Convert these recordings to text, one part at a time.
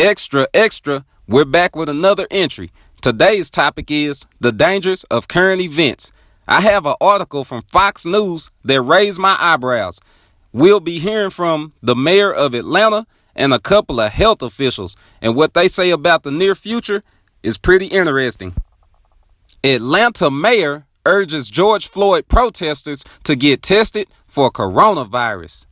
Extra, extra, we're back with another entry. Today's topic is the dangers of current events. I have an article from Fox News that raised my eyebrows. We'll be hearing from the mayor of Atlanta and a couple of health officials, and what they say about the near future is pretty interesting. Atlanta mayor urges George Floyd protesters to get tested for coronavirus.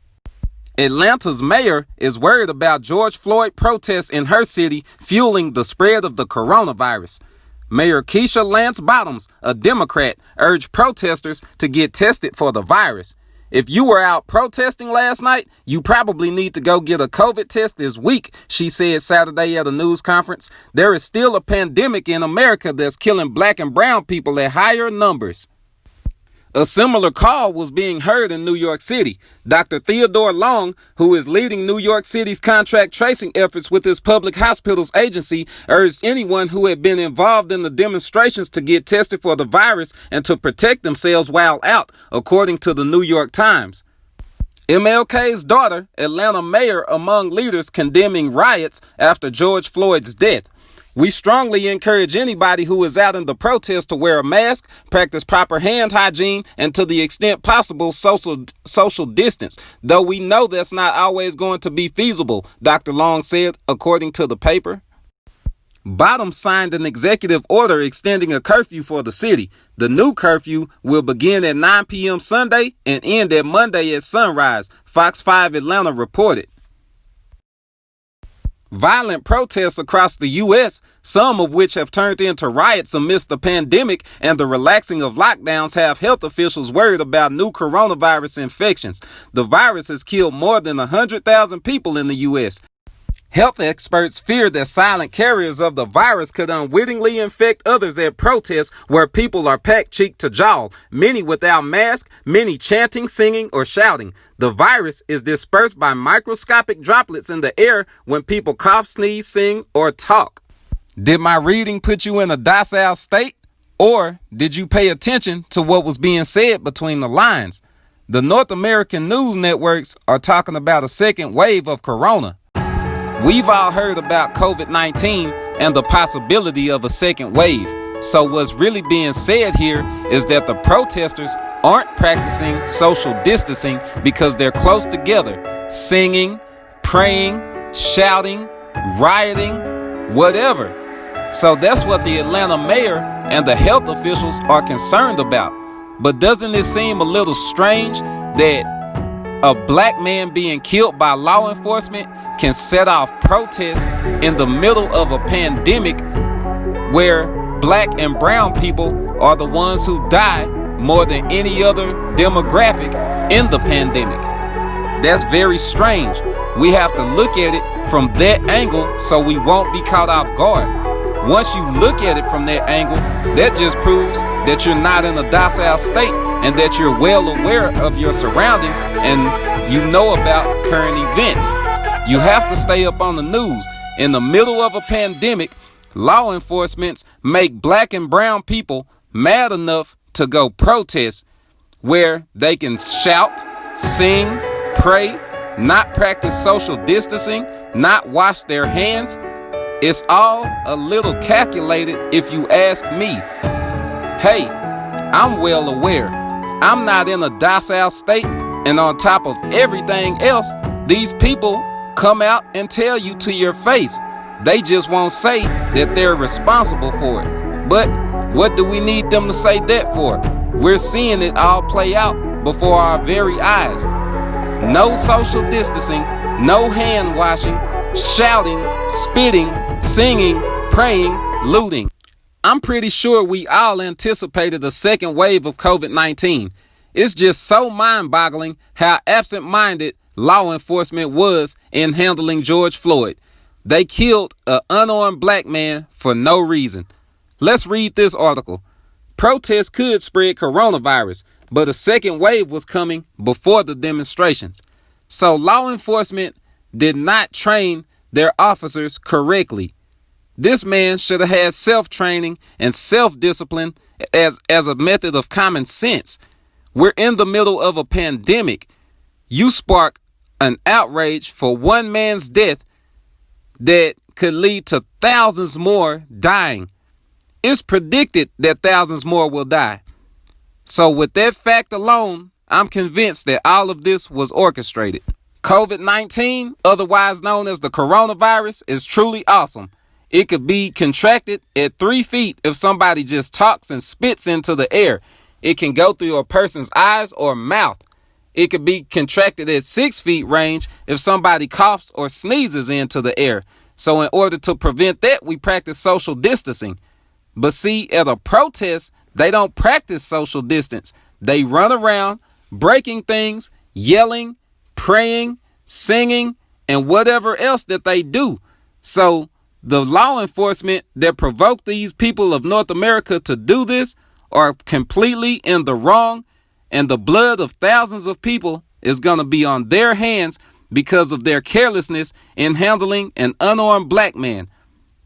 Atlanta's mayor is worried about George Floyd protests in her city fueling the spread of the coronavirus. Mayor Keisha Lance Bottoms, a Democrat, urged protesters to get tested for the virus. If you were out protesting last night, you probably need to go get a COVID test this week, she said Saturday at a news conference. There is still a pandemic in America that's killing black and brown people at higher numbers. A similar call was being heard in New York City. Dr. Theodore Long, who is leading New York City's contract tracing efforts with his public hospitals agency, urged anyone who had been involved in the demonstrations to get tested for the virus and to protect themselves while out, according to the New York Times. MLK's daughter, Atlanta mayor, among leaders condemning riots after George Floyd's death. We strongly encourage anybody who is out in the protest to wear a mask, practice proper hand hygiene, and to the extent possible, social distance, though we know that's not always going to be feasible, Dr. Long said, according to the paper. Bottoms signed an executive order extending a curfew for the city. The new curfew will begin at 9 p.m. Sunday and end at Monday at sunrise, Fox 5 Atlanta reported. Violent protests across the U.S., some of which have turned into riots amidst the pandemic and the relaxing of lockdowns, have health officials worried about new coronavirus infections. The virus has killed more than 100,000 people in the U.S. Health experts fear that silent carriers of the virus could unwittingly infect others at protests where people are packed cheek to jowl, many without masks, many chanting, singing, or shouting. The virus is dispersed by microscopic droplets in the air when people cough, sneeze, sing, or talk. Did my reading put you in a docile state? Or did you pay attention to what was being said between the lines? The North American news networks are talking about a second wave of corona. We've all heard about COVID-19 and the possibility of a second wave. So what's really being said here is that the protesters aren't practicing social distancing because they're close together, singing, praying, shouting, rioting, whatever. So that's what the Atlanta mayor and the health officials are concerned about. But doesn't it seem a little strange that a black man being killed by law enforcement can set off protests in the middle of a pandemic where black and brown people are the ones who die more than any other demographic in the pandemic? That's very strange. We have to look at it from that angle so we won't be caught off guard. Once you look at it from that angle, that just proves that you're not in a docile state and that you're well aware of your surroundings and you know about current events. You have to stay up on the news. In the middle of a pandemic, law enforcement make black and brown people mad enough to go protest where they can shout, sing, pray, not practice social distancing, not wash their hands. It's all a little calculated if you ask me. Hey, I'm well aware. I'm not in a docile state, and on top of everything else, these people come out and tell you to your face. They just won't say that they're responsible for it. But what do we need them to say that for? We're seeing it all play out before our very eyes. No social distancing, no hand washing, shouting, spitting, singing, praying, looting. I'm pretty sure we all anticipated a second wave of COVID-19. It's just so mind-boggling how absent-minded law enforcement was in handling George Floyd. They killed an unarmed black man for no reason. Let's read this article. Protests could spread coronavirus, but a second wave was coming before the demonstrations. So law enforcement did not train their officers correctly. This man should have had self-training and self-discipline as a method of common sense. We're in the middle of a pandemic. You spark an outrage for one man's death that could lead to thousands more dying. It's predicted that thousands more will die. So with that fact alone, I'm convinced that all of this was orchestrated. COVID-19, otherwise known as the coronavirus, is truly awesome. It could be contracted at 3 feet if somebody just talks and spits into the air. It can go through a person's eyes or mouth. It could be contracted at 6 feet range if somebody coughs or sneezes into the air. So in order to prevent that, we practice social distancing. But see, at a protest, they don't practice social distance. They run around breaking things, yelling, praying, singing, and whatever else that they do. So the law enforcement that provoked these people of North America to do this are completely in the wrong, and the blood of thousands of people is going to be on their hands because of their carelessness in handling an unarmed black man.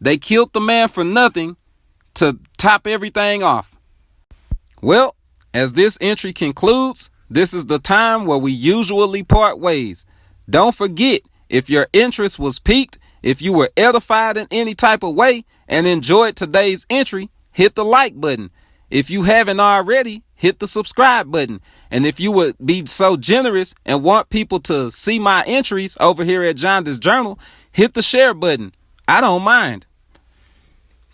They killed the man for nothing to top everything off. Well, as this entry concludes, this is the time where we usually part ways. Don't forget, if your interest was piqued, if you were edified in any type of way and enjoyed today's entry, hit the like button. If you haven't already, hit the subscribe button. And if you would be so generous and want people to see my entries over here at Jonda's Journal, hit the share button. I don't mind.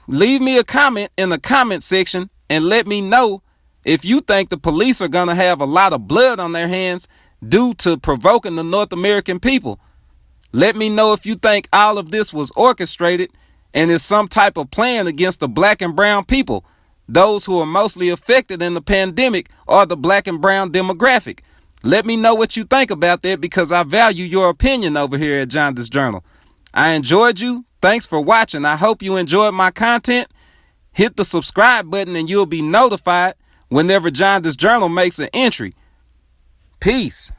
Leave me a comment in the comment section and let me know if you think the police are going to have a lot of blood on their hands due to provoking the North American people. Let me know if you think all of this was orchestrated and is some type of plan against the black and brown people. Those who are mostly affected in the pandemic are the black and brown demographic. Let me know what you think about that because I value your opinion over here at Jonda's Journal. I enjoyed you. Thanks for watching. I hope you enjoyed my content. Hit the subscribe button and you'll be notified whenever Jonda's Journal makes an entry. Peace.